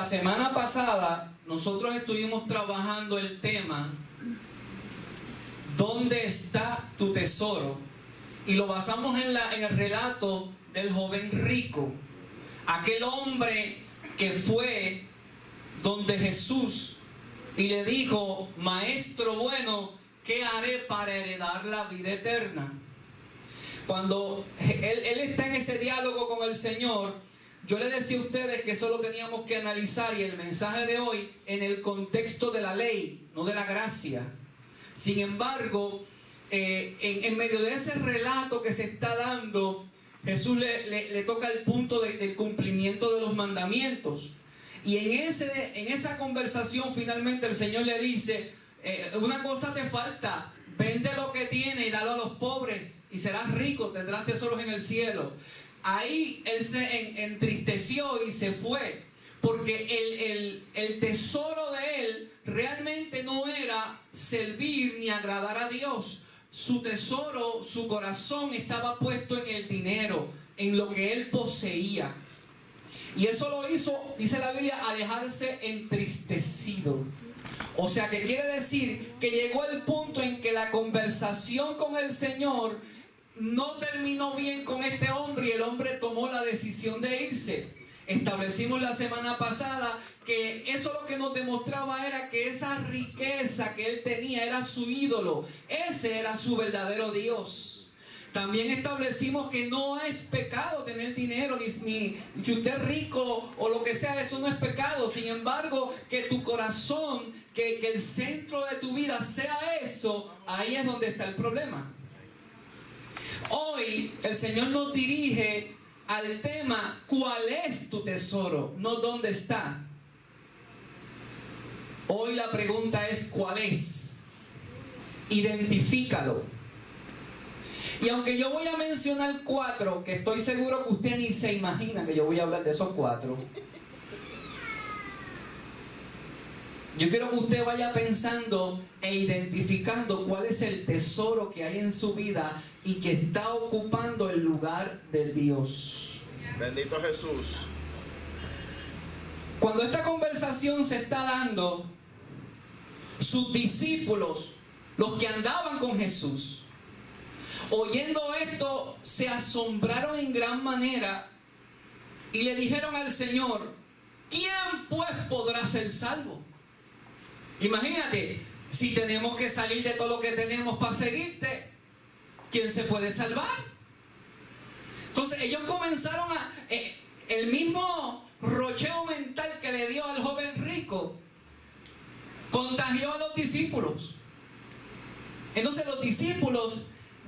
la semana pasada nosotros estuvimos trabajando el tema ¿dónde está tu tesoro? Y lo basamos en el relato del joven rico, aquel hombre que fue donde Jesús y le dijo: Maestro bueno, ¿qué haré para heredar la vida eterna? Cuando él está en ese diálogo con el Señor, yo le decía a ustedes que eso lo teníamos que analizar, y el mensaje de hoy en el contexto de la ley, no de la gracia. Sin embargo, en medio de ese relato que se está dando, Jesús le toca el punto del cumplimiento de los mandamientos. Y en esa conversación finalmente el Señor le dice: una cosa te falta, vende lo que tienes y dalo a los pobres y serás rico, tendrás tesoros en el cielo. Ahí él se entristeció y se fue, porque el tesoro de él realmente no era servir ni agradar a Dios. Su tesoro, su corazón estaba puesto en el dinero, en lo que él poseía. Y eso lo hizo, dice la Biblia, alejarse entristecido. O sea que quiere decir que llegó el punto en que la conversación con el Señor no terminó bien con este hombre, y el hombre tomó la decisión de irse. Establecimos la semana pasada que eso lo que nos demostraba era que esa riqueza que él tenía era su ídolo. Ese era su verdadero Dios. También establecimos que no es pecado tener dinero, ni si usted es rico o lo que sea, eso no es pecado. Sin embargo, que tu corazón, que el centro de tu vida sea eso, ahí es donde está el problema. Hoy el Señor nos dirige al tema: ¿cuál es tu tesoro? No dónde está. Hoy la pregunta es: ¿cuál es? Identifícalo. Y aunque yo voy a mencionar 4, que estoy seguro que usted ni se imagina que yo voy a hablar de esos 4, yo quiero que usted vaya pensando e identificando cuál es el tesoro que hay en su vida y que está ocupando el lugar de Dios. Bendito Jesús. Cuando esta conversación se está dando, sus discípulos, los que andaban con Jesús, oyendo esto, se asombraron en gran manera y le dijeron al Señor: ¿quién pues podrá ser salvo? Imagínate, si tenemos que salir de todo lo que tenemos para seguirte, ¿quién se puede salvar? Entonces ellos comenzaron el mismo rocheo mental que le dio al joven rico contagió a los discípulos. Entonces los discípulos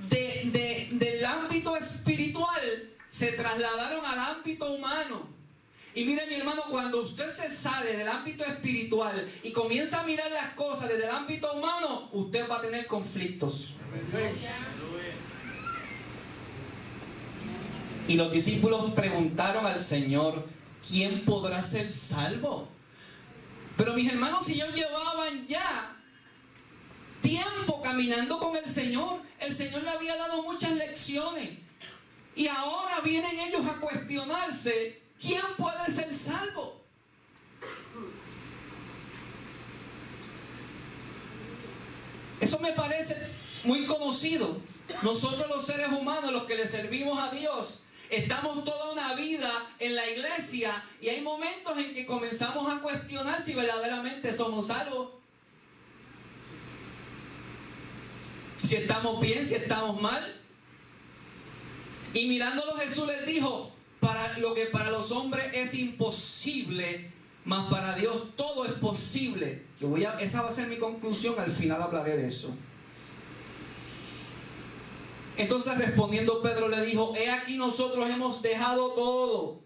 del ámbito espiritual se trasladaron al ámbito humano. Y mire, mi hermano, cuando usted se sale del ámbito espiritual y comienza a mirar las cosas desde el ámbito humano, usted va a tener conflictos. Y los discípulos preguntaron al Señor: ¿quién podrá ser salvo? Pero mis hermanos, si ellos llevaban ya tiempo caminando con el Señor le había dado muchas lecciones, y ahora vienen ellos a cuestionarse: ¿quién puede ser salvo? Eso me parece muy conocido. Nosotros los seres humanos, los que le servimos a Dios, estamos toda una vida en la iglesia, y hay momentos en que comenzamos a cuestionar si verdaderamente somos salvos. Si estamos bien, si estamos mal. Y mirándolo, Jesús les dijo: para lo que para los hombres es imposible, mas para Dios todo es posible. Esa va a ser mi conclusión, al final hablaré de eso. Entonces, respondiendo, Pedro le dijo: he aquí, nosotros hemos dejado todo.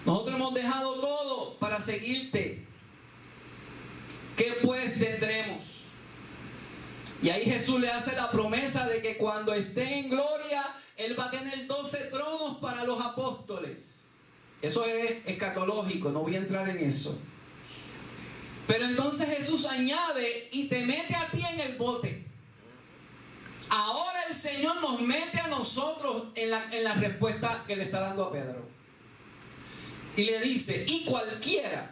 Nosotros hemos dejado todo para seguirte. ¿Qué pues tendremos? Y ahí Jesús le hace la promesa de que cuando esté en gloria, Él va a tener 12 tronos para los apóstoles. Eso es escatológico, no voy a entrar en eso. Pero entonces Jesús añade: y te mete a ti en el bote. Ahora el Señor nos mete a nosotros en la respuesta que le está dando a Pedro. Y le dice, y cualquiera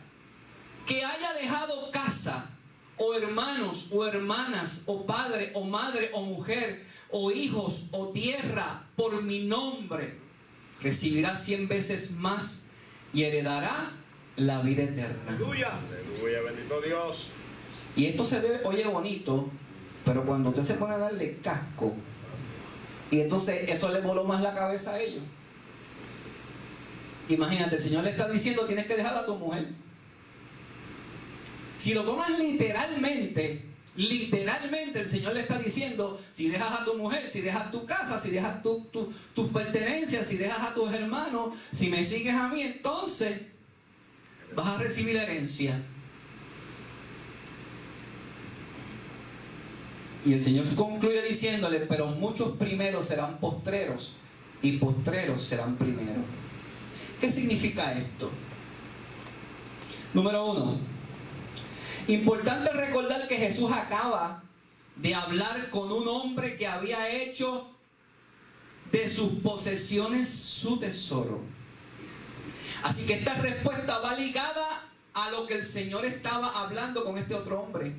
que haya dejado casa, o hermanos, o hermanas, o padre, o madre, o mujer, o hijos, o tierra, por mi nombre, recibirá 100 veces más y heredará la vida eterna. Aleluya, aleluya, bendito Dios. Y esto se ve, oye, bonito, pero cuando usted se pone a darle casco, y entonces eso le voló más la cabeza a ellos. Imagínate, el Señor le está diciendo, tienes que dejar a tu mujer. Si lo tomas literalmente el Señor le está diciendo, si dejas a tu mujer, si dejas tu casa, si dejas tus pertenencias, si dejas a tus hermanos, si me sigues a mí, entonces vas a recibir herencia. Y el Señor concluye diciéndole, pero muchos primeros serán postreros y postreros serán primeros. ¿Qué significa esto? Número 1. Importante recordar que Jesús acaba de hablar con un hombre que había hecho de sus posesiones su tesoro. Así que esta respuesta va ligada a lo que el Señor estaba hablando con este otro hombre.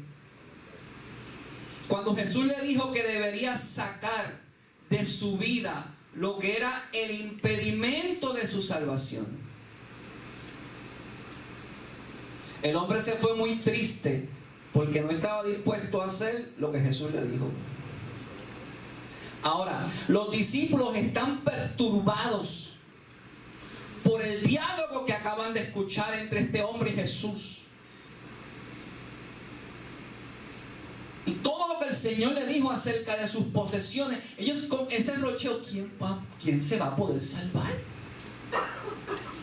Cuando Jesús le dijo que debería sacar de su vida lo que era el impedimento de su salvación. El hombre se fue muy triste porque no estaba dispuesto a hacer lo que Jesús le dijo. Ahora, los discípulos están perturbados por el diálogo que acaban de escuchar entre este hombre y Jesús. Y todo lo que el Señor le dijo acerca de sus posesiones, ellos con ese rocheo, ¿quién se va a poder salvar?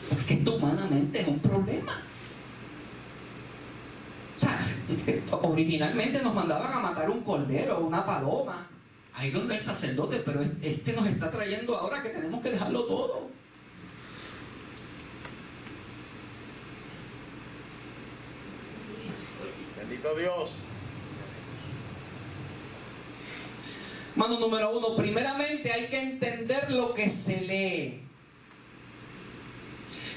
Porque esto humanamente es un problema. O sea, originalmente nos mandaban a matar un cordero, una paloma, ahí donde el sacerdote, pero este nos está trayendo ahora que tenemos que dejarlo todo. Bendito Dios. Mano número 1, primeramente hay que entender lo que se lee.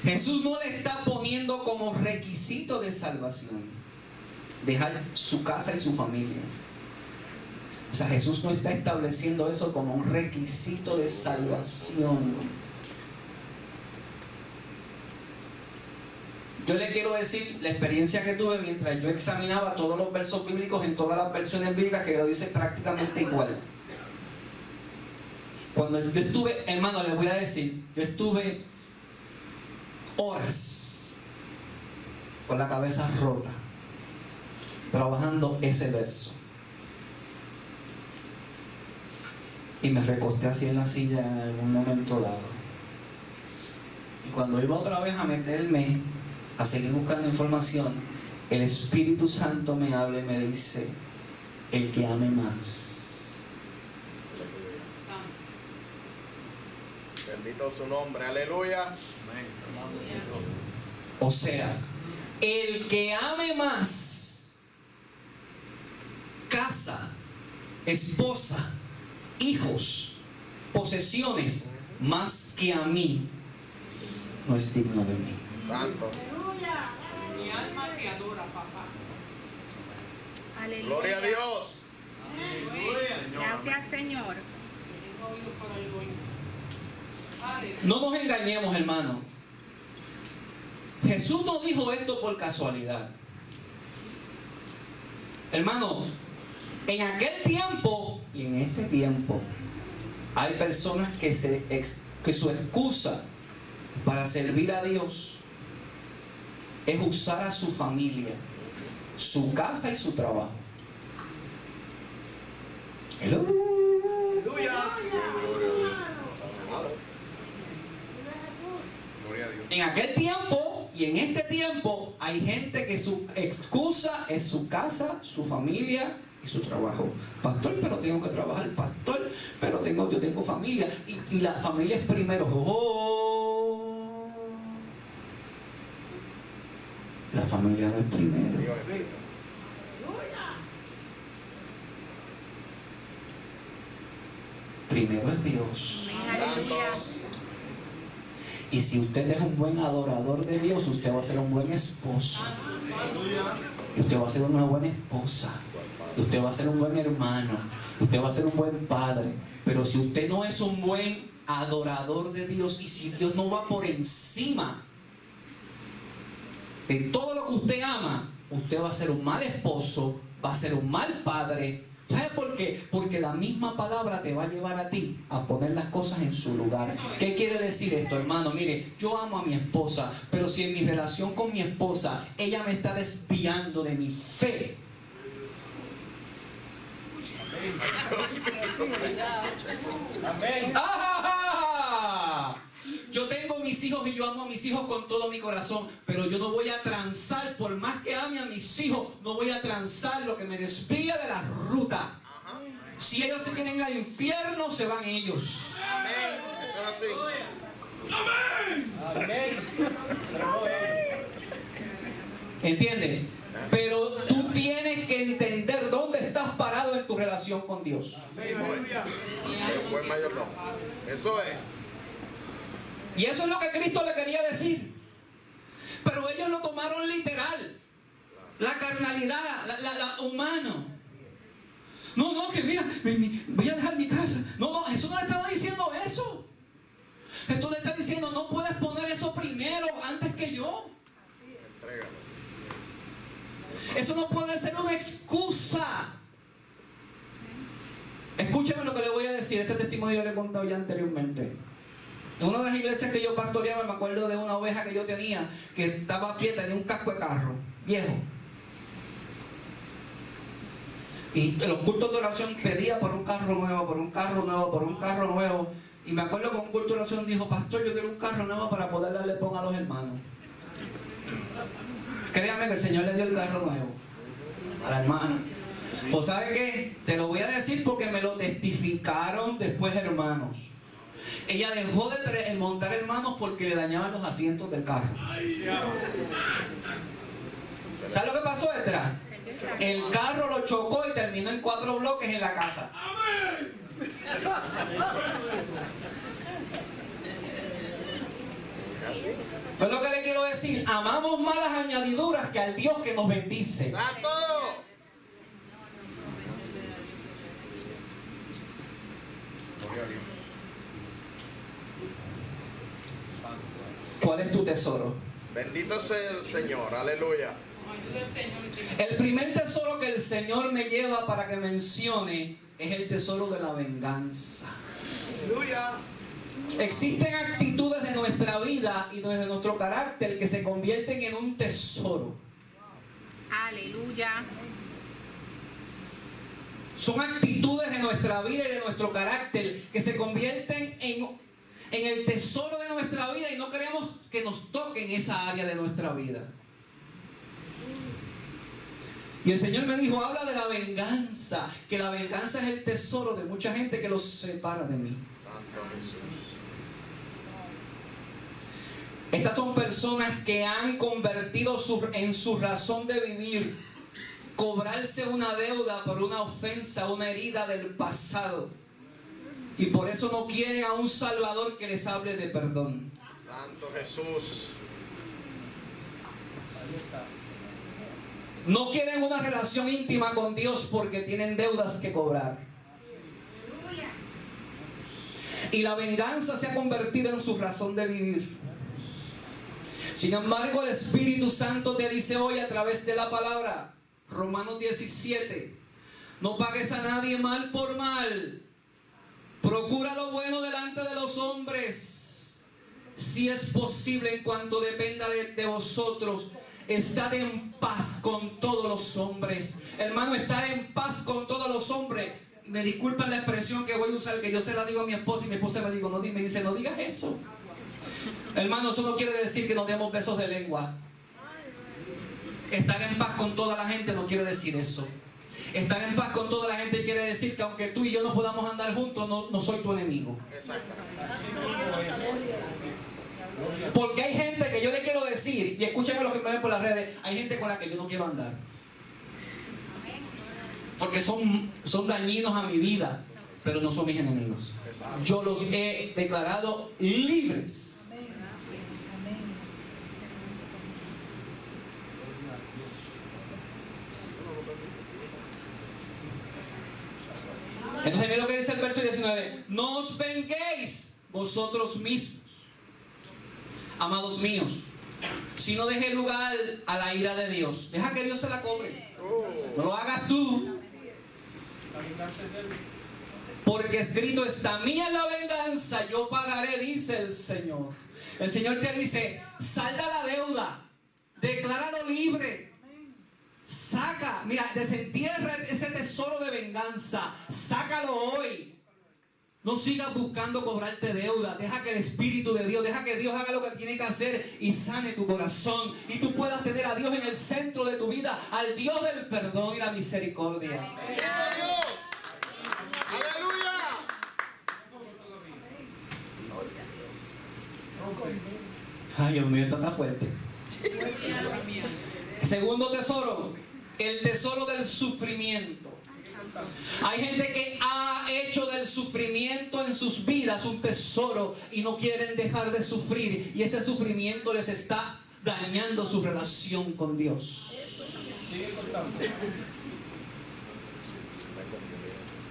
Jesús no le está poniendo como requisito de salvación dejar su casa y su familia. O sea, Jesús no está estableciendo eso como un requisito de salvación. Yo le quiero decir la experiencia que tuve mientras yo examinaba todos los versos bíblicos en todas las versiones bíblicas, que lo dice prácticamente igual. Cuando yo estuve, hermano, les voy a decir, yo estuve horas con la cabeza rota trabajando ese verso. Y me recosté así en la silla en algún momento dado. Y cuando iba otra vez a meterme a seguir buscando información, el Espíritu Santo me habla y me dice, el que ame más. Bendito su nombre, aleluya. O sea, el que ame más casa, esposa, hijos, posesiones, más que a mí, no es digno de mí. Santo. Mi alma te adora, papá. Aleluya. Gloria a Dios. Gracias, Señor. Tengo oídos para el oído. Aleluya. No nos engañemos, hermano. Jesús no dijo esto por casualidad. Hermano, en aquel tiempo y en este tiempo hay personas que su excusa para servir a Dios es usar a su familia, su casa y su trabajo. Hello. Aleluya. Gloria a Dios. En aquel tiempo y en este tiempo hay gente que su excusa es su casa, su familia y su trabajo. Pastor, pero tengo que trabajar. Pastor, pero yo tengo familia. Y la familia es primero. Oh, la familia no es primero. Dios es mío. Primero es Dios. Aleluya. Y si usted es un buen adorador de Dios, usted va a ser un buen esposo. Y usted va a ser una buena esposa. Y usted va a ser un buen hermano. Y usted va a ser un buen padre. Pero si usted no es un buen adorador de Dios, y si Dios no va por encima de todo lo que usted ama, usted va a ser un mal esposo, va a ser un mal padre. ¿Sabe por qué? Porque la misma palabra te va a llevar a ti a poner las cosas en su lugar. ¿Qué quiere decir esto, hermano? Mire, yo amo a mi esposa, pero si en mi relación con mi esposa ella me está desviando de mi fe, amén. ¡Ah! Yo tengo mis hijos y yo amo a mis hijos con todo mi corazón, pero yo no voy a transar, por más que ame a mis hijos, no voy a transar lo que me desvía de la ruta. Si ellos se quieren ir al infierno, se van ellos. Amén. Eso es así. Amén. ¿Entiendes? Pero tú tienes que entender dónde estás parado en tu relación con Dios. Ser un buen mayordomo. Eso es. Y eso es lo que Cristo le quería decir. Pero ellos lo tomaron literal. La carnalidad, la humano. No, que mira, voy a dejar mi casa. No, Jesús no le estaba diciendo eso. Jesús le está diciendo, no puedes poner eso primero antes que yo. Eso no puede ser una excusa. Escúcheme lo que le voy a decir. Este testimonio yo le he contado ya anteriormente. En una de las iglesias que yo pastoreaba, me acuerdo de una oveja que yo tenía, que estaba a pie, tenía un casco de carro, viejo. Y en los cultos de oración pedía por un carro nuevo, por un carro nuevo, por un carro nuevo. Y me acuerdo que un culto de oración dijo, pastor, yo quiero un carro nuevo para poder darle pon a los hermanos. Créame que el Señor le dio el carro nuevo a la hermana. Pues ¿sabe qué? Te lo voy a decir porque me lo testificaron después hermanos. Ella dejó de montar hermanos porque le dañaban los asientos del carro. ¿Sabes lo que pasó detrás? El carro lo chocó y terminó en 4 bloques en la casa. Pues lo que le quiero decir, amamos más las añadiduras que al Dios que nos bendice. ¡Santo! ¿Cuál es tu tesoro? Bendito sea el Señor, aleluya. El primer tesoro que el Señor me lleva para que mencione es el tesoro de la venganza. Aleluya. Existen actitudes de nuestra vida y de nuestro carácter que se convierten en un tesoro. Aleluya. Son actitudes de nuestra vida y de nuestro carácter que se convierten en el tesoro de nuestra vida y no queremos que nos toquen esa área de nuestra vida. Y el Señor me dijo, habla de la venganza, que la venganza es el tesoro de mucha gente que los separa de mí. Santo Jesús. Estas son personas que han convertido en su razón de vivir cobrarse una deuda por una ofensa, una herida del pasado. Y por eso no quieren a un Salvador que les hable de perdón. Santo Jesús. No quieren una relación íntima con Dios porque tienen deudas que cobrar. Y la venganza se ha convertido en su razón de vivir. Sin embargo, el Espíritu Santo te dice hoy a través de la palabra, Romanos 17, no pagues a nadie mal por mal. Procura lo bueno delante de los hombres. Si es posible, en cuanto dependa de vosotros, estad en paz con todos los hombres. Hermano, estar en paz con todos los hombres. Me disculpan la expresión que voy a usar, que yo se la digo a mi esposa y mi esposa me dice, no digas eso. Hermano, eso no quiere decir que nos demos besos de lengua. Estar en paz con toda la gente no quiere decir eso. Estar en paz con toda la gente quiere decir que aunque tú y yo no podamos andar juntos, no soy tu enemigo. Porque hay gente que yo le quiero decir, y escúchenme los que me ven por las redes, hay gente con la que yo no quiero andar. Porque son dañinos a mi vida, pero no son mis enemigos. Yo los he declarado libres. Entonces mira lo que dice el verso 19. No os venguéis vosotros mismos, amados míos, sino deje lugar a la ira de Dios. Deja que Dios se la cobre. No lo hagas tú. Porque escrito está: mía es la venganza, yo pagaré, dice el Señor. El Señor te dice: salda la deuda, decláralo libre. Saca, mira, desentierra ese tesoro de venganza. Sácalo hoy. No sigas buscando cobrarte deuda. Deja que el Espíritu de Dios, deja que Dios haga lo que tiene que hacer y sane tu corazón. Y tú puedas tener a Dios en el centro de tu vida, al Dios del perdón y la misericordia. ¡Aleluya! Ay, Dios mío, esto está fuerte. Segundo tesoro, el tesoro del sufrimiento. Hay gente que ha hecho del sufrimiento en sus vidas un tesoro y no quieren dejar de sufrir, y ese sufrimiento les está dañando su relación con Dios.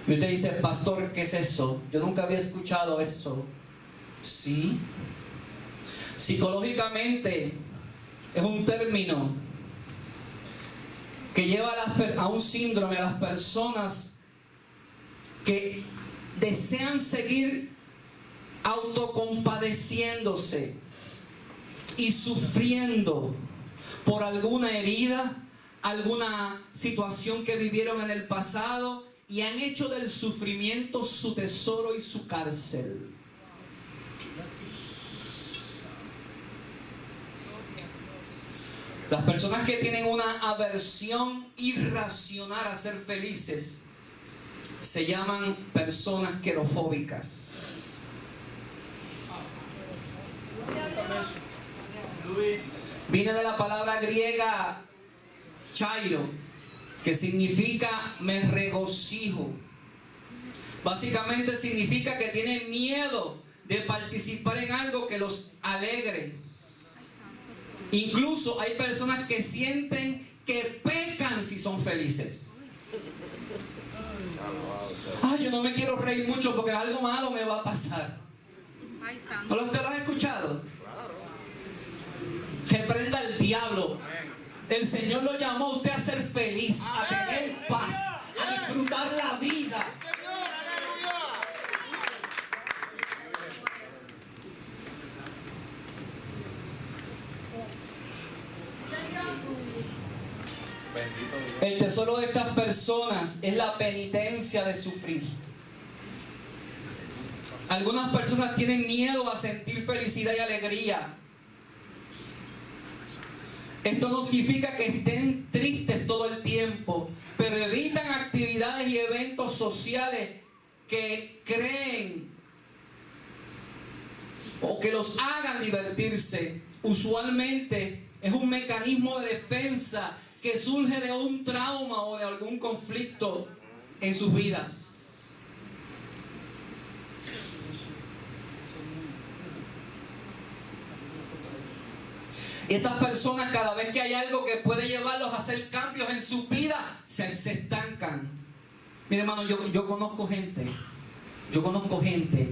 Y usted dice: pastor, ¿qué es eso? Yo nunca había escuchado eso. Sí. Psicológicamente es un término que lleva a un síndrome a las personas que desean seguir autocompadeciéndose y sufriendo por alguna herida, alguna situación que vivieron en el pasado, y han hecho del sufrimiento su tesoro y su cárcel. Las personas que tienen una aversión irracional a ser felices se llaman personas querofóbicas. Viene de la palabra griega chairo, que significa me regocijo. Básicamente significa que tienen miedo de participar en algo que los alegre. Incluso hay personas que sienten que pecan si son felices. Ay, yo no me quiero reír mucho porque algo malo me va a pasar. ¿No usted lo ha escuchado? Reprenda al diablo. El Señor lo llamó a usted a ser feliz, a tener paz, a disfrutar la vida. El tesoro de estas personas es la penitencia de sufrir. Algunas personas tienen miedo a sentir felicidad y alegría. Esto no significa que estén tristes todo el tiempo, pero evitan actividades y eventos sociales que creen o que los hagan divertirse. Usualmente es un mecanismo de defensa que surge de un trauma o de algún conflicto en sus vidas. Y estas personas, cada vez que hay algo que puede llevarlos a hacer cambios en su vida, se estancan. Mire, hermano, yo conozco gente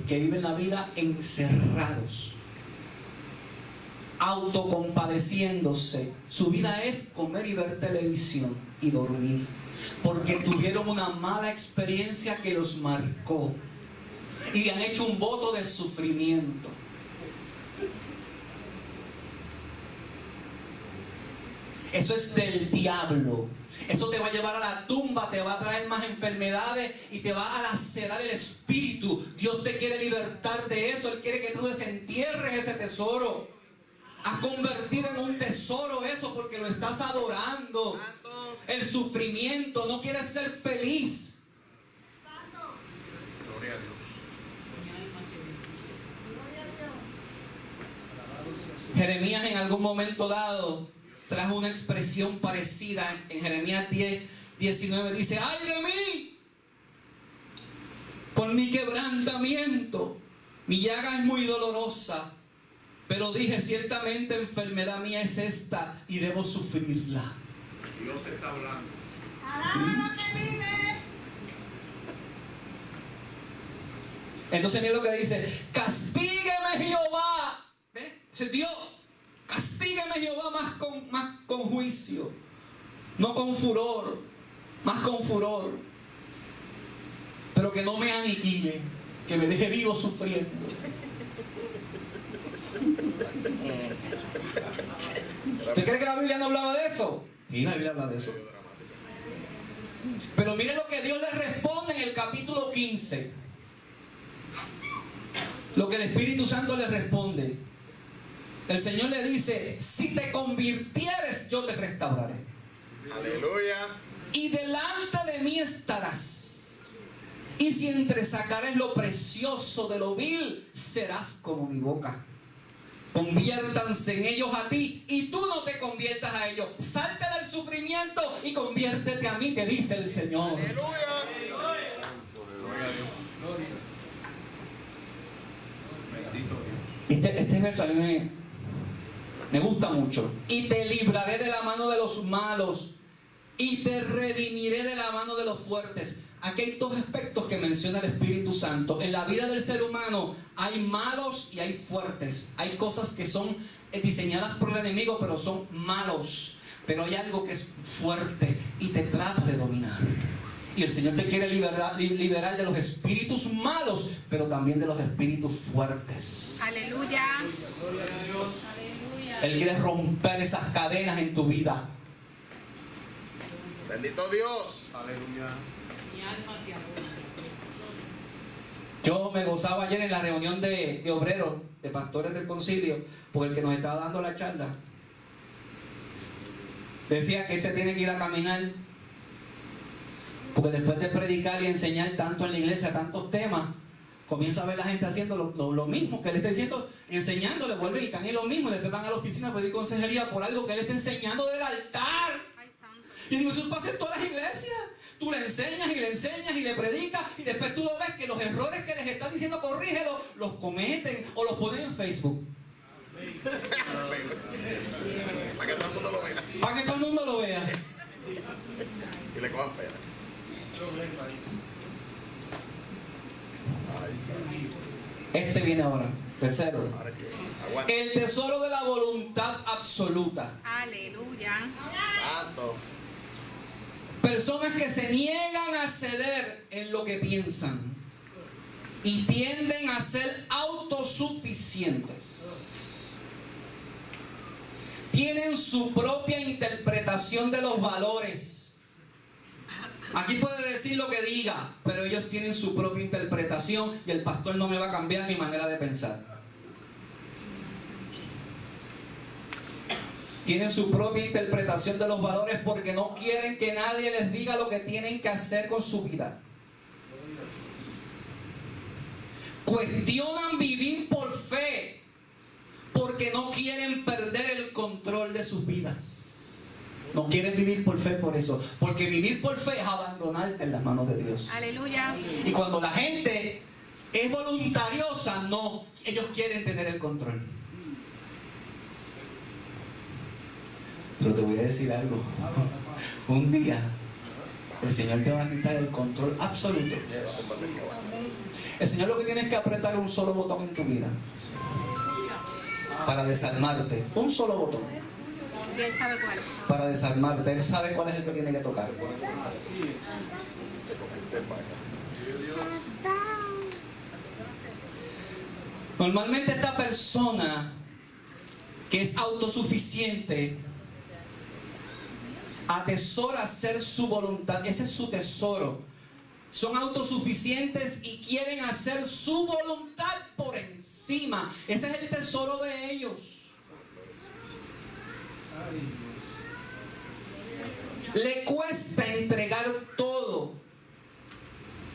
que vive la vida encerrados, autocompadeciéndose. Su vida es comer y ver televisión y dormir, porque tuvieron una mala experiencia que los marcó y han hecho un voto de sufrimiento. Eso es del diablo. Eso te va a llevar a la tumba, te va a traer más enfermedades y te va a lacerar el espíritu. Dios te quiere libertar de eso. Él quiere que tú desentierres ese tesoro. Has convertido en un tesoro eso porque lo estás adorando. El sufrimiento, no quieres ser feliz. Gloria a Dios. Jeremías en algún momento dado trajo una expresión parecida. En Jeremías 10:19 dice: ¡ay de mí! Por mi quebrantamiento, mi llaga es muy dolorosa, pero dije: ciertamente enfermedad mía es esta y debo sufrirla. Dios está hablando. ¿Sí? Entonces mira lo que dice: castígueme Jehová. ¿Ve? Dice Dios, castígueme Jehová más con juicio, no con furor, más con furor. Pero que no me aniquile, que me deje vivo sufriendo. ¿Usted cree que la Biblia no hablaba de eso? Sí, la Biblia habla de eso. Pero mire lo que Dios le responde en el capítulo 15. Lo que el Espíritu Santo le responde. El Señor le dice: si te convirtieres, yo te restauraré. Aleluya. Y delante de mí estarás. Y si entresacares lo precioso de lo vil, serás como mi boca. Conviértanse en ellos a ti, y tú no te conviertas a ellos. Salte del sufrimiento y conviértete a mí, te dice el Señor. Aleluya. Este verso a mí me gusta mucho. Y te libraré de la mano de los malos, y te redimiré de la mano de los fuertes. Aquí hay dos aspectos que menciona el Espíritu Santo. En la vida del ser humano hay malos y hay fuertes. Hay cosas que son diseñadas por el enemigo, pero son malos. Pero hay algo que es fuerte y te trata de dominar. Y el Señor te quiere liberar de los espíritus malos, pero también de los espíritus fuertes. Aleluya. Él quiere romper esas cadenas en tu vida. Bendito Dios. Aleluya. Mi alma te adora. Yo me gozaba ayer en la reunión de obreros, de pastores del concilio, por el que nos estaba dando la charla. Decía que se tiene que ir a caminar, porque después de predicar y enseñar tanto en la iglesia, tantos temas, comienza a ver la gente haciendo lo mismo que él está diciendo, enseñando, le vuelven y caen en lo mismo, y después van a la oficina a pedir consejería por algo que él está enseñando del altar. Ay, santo. Y digo, eso pasa en todas las iglesias. Tú le enseñas y le predicas, y después tú lo ves que los errores que les estás diciendo corrígelo, los cometen o los ponen en Facebook. Para que todo el mundo lo vea. Para que todo el mundo lo vea. Y le cojan pena. Ay, santo. Este viene ahora. Tercero. Ahora que aguanta. El tesoro de la voluntad absoluta. Aleluya. Santo. Personas que se niegan a ceder en lo que piensan y tienden a ser autosuficientes. Tienen su propia interpretación de los valores. Aquí puede decir lo que diga, pero ellos tienen su propia interpretación y el pastor no me va a cambiar mi manera de pensar. Tienen su propia interpretación de los valores porque no quieren que nadie les diga lo que tienen que hacer con su vida. Cuestionan vivir por fe porque no quieren perder el control de sus vidas. No quieren vivir por fe por eso. Porque vivir por fe es abandonarte en las manos de Dios. Aleluya. Y cuando la gente es voluntariosa, no, ellos quieren tener el control. Pero te voy a decir algo. Un día el Señor te va a quitar el control absoluto. El Señor lo que tiene es que apretar un solo botón en tu vida para desarmarte. Un solo botón Y Él sabe cuál. para desarmarte. Él sabe cuál es el que tiene que tocar. Normalmente esta persona que es autosuficiente atesora hacer su voluntad. Ese es su tesoro. Son autosuficientes y quieren hacer su voluntad por encima. Ese es el tesoro de ellos. Le cuesta entregar todo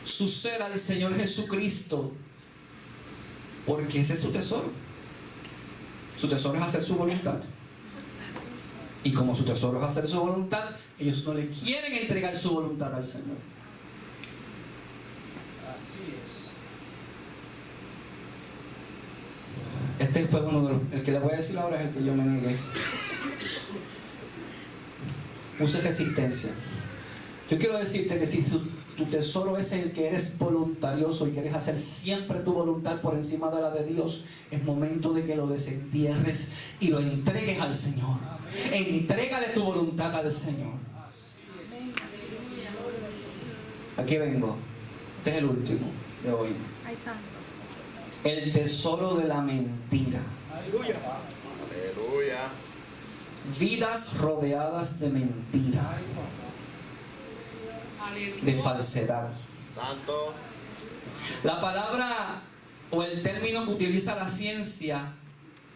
su ser al Señor Jesucristo, porque ese es su tesoro. Su tesoro es hacer su voluntad. Y como su tesoro es hacer su voluntad, ellos no le quieren entregar su voluntad al Señor. Este fue uno de los... El que les voy a decir ahora es el que yo me negué. Puse resistencia. Yo quiero decirte que si tu tesoro es el que eres voluntarioso y quieres hacer siempre tu voluntad por encima de la de Dios, es momento de que lo desentierres y lo entregues al Señor. Entrégale tu voluntad al Señor. Aquí vengo. Este es el último de hoy. Ay, santo. El tesoro de la mentira. Aleluya. Vidas rodeadas de mentira, de falsedad. Santo. La palabra o el término que utiliza la ciencia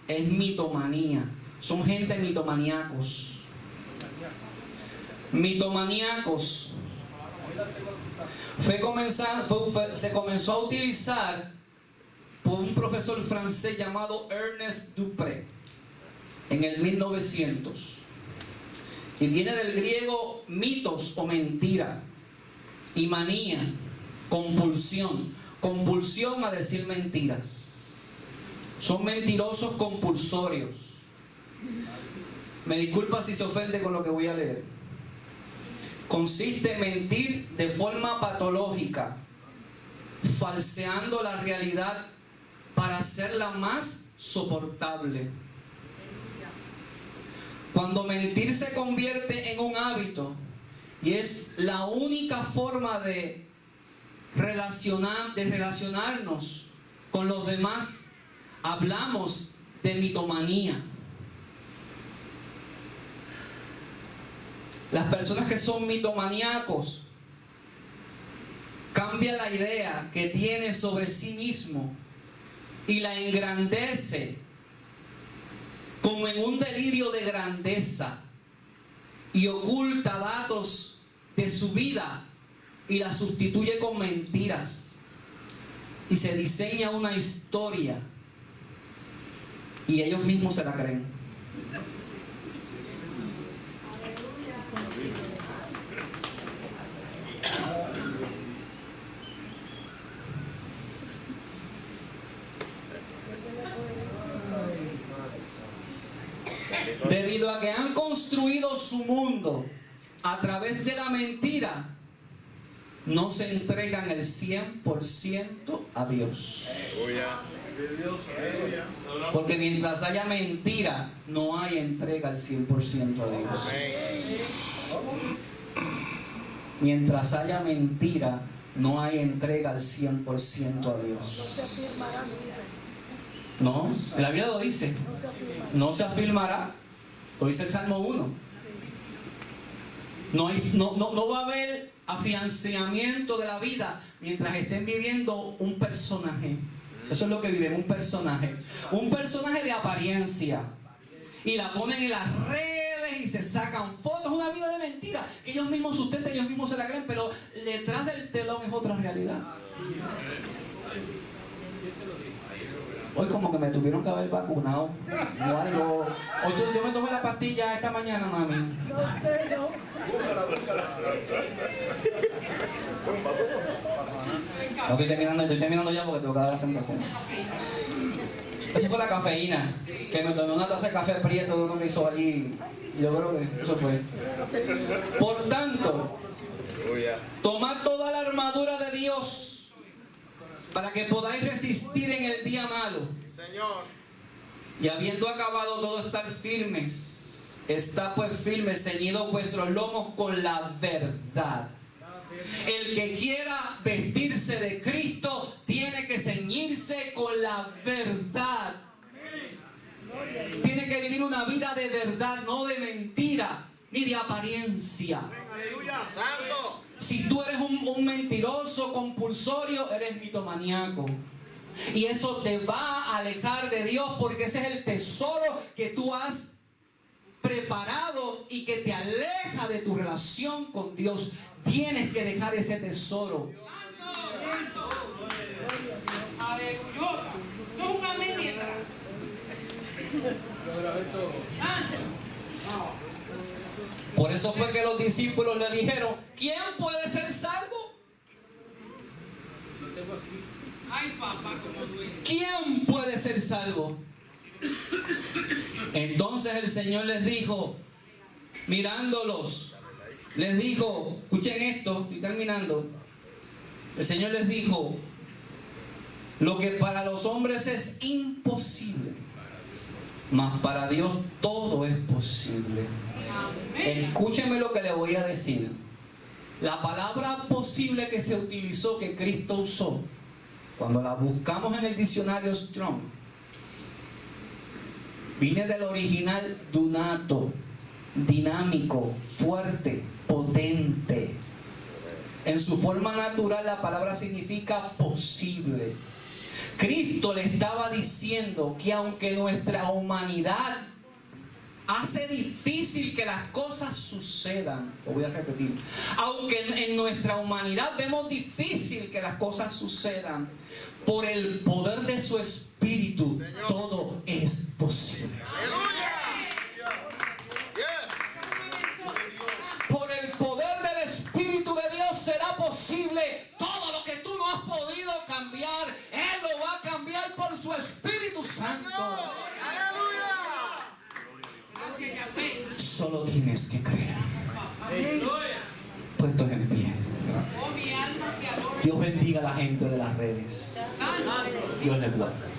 es mitomanía. Son gente mitomaníacos. Mitomaníacos. Se comenzó a utilizar por un profesor francés llamado Ernest Dupré en el 1900. Y viene del griego mitos o mentira, y manía, compulsión. Compulsión a decir mentiras. Son mentirosos compulsorios. Me disculpa si se ofende con lo que voy a leer. Consiste en mentir de forma patológica, falseando la realidad para hacerla más soportable. Cuando mentir se convierte en un hábito y es la única forma de relacionarnos con los demás, hablamos de mitomanía. Las personas que son mitomaníacos cambian la idea que tiene sobre sí mismo y la engrandece como en un delirio de grandeza y oculta datos de su vida y la sustituye con mentiras y se diseña una historia y ellos mismos se la creen. Debido a que han construido su mundo a través de la mentira, no se entregan el 100% a Dios. Porque mientras haya mentira, no hay entrega al 100% a Dios. Mientras haya mentira, no hay entrega al 100% a Dios. No, la Biblia lo dice. No se afirmará. Lo dice el Salmo 1. No va a haber afianzamiento de la vida mientras estén viviendo un personaje. Eso es lo que viven, un personaje. Un personaje de apariencia. Y la ponen en las redes y se sacan fotos. Una vida de mentira que ellos mismos sustentan, ellos mismos se la creen, pero detrás del telón es otra realidad. Hoy como que me tuvieron que haber vacunado o algo. Hoy yo me tomé la pastilla esta mañana, mami. No sé, no. No estoy terminando ya porque tengo que dar la sentencia. Eso fue la cafeína, que me tomé una taza de café prieto de uno que hizo allí. Y yo creo que eso fue. Por tanto, tomad toda la armadura de Dios para que podáis resistir en el día malo. Señor. Y habiendo acabado todo estar firmes, está pues firme, ceñidos vuestros lomos con la verdad. El que quiera vestirse de Cristo tiene que ceñirse con la verdad. Tiene que vivir una vida de verdad, no de mentira, ni de apariencia. Aleluya. Santo. Si tú eres un mentiroso compulsorio, eres mitomaníaco. Y eso te va a alejar de Dios, porque ese es el tesoro que tú has preparado y que te aleja de tu relación con Dios. Tienes que dejar ese tesoro. Aleluya. Eso es un amén mientras. Por eso fue que los discípulos le dijeron: ¿quién puede ser salvo? Ay, papá, como duele. ¿Quién puede ser salvo? Entonces el Señor les dijo, mirándolos, les dijo, escuchen esto, estoy terminando, El Señor les dijo: lo que para los hombres es imposible, mas para Dios todo es posible. Escúcheme lo que le voy a decir. La palabra posible que se utilizó, que Cristo usó, cuando la buscamos en el diccionario Strong, viene del original dunato, dinámico, fuerte, potente. En su forma natural la palabra significa posible. Cristo le estaba diciendo que aunque nuestra humanidad hace difícil que las cosas sucedan, lo voy a repetir, aunque en nuestra humanidad vemos difícil que las cosas sucedan, por el poder de su Espíritu, Señor, todo es posible. Por el poder del Espíritu de Dios será posible todo lo que tú no has podido cambiar. Él lo va a cambiar por su Espíritu Santo. Solo tienes que creer. Puestos en pie. Dios bendiga a la gente de las redes. Dios les guarde.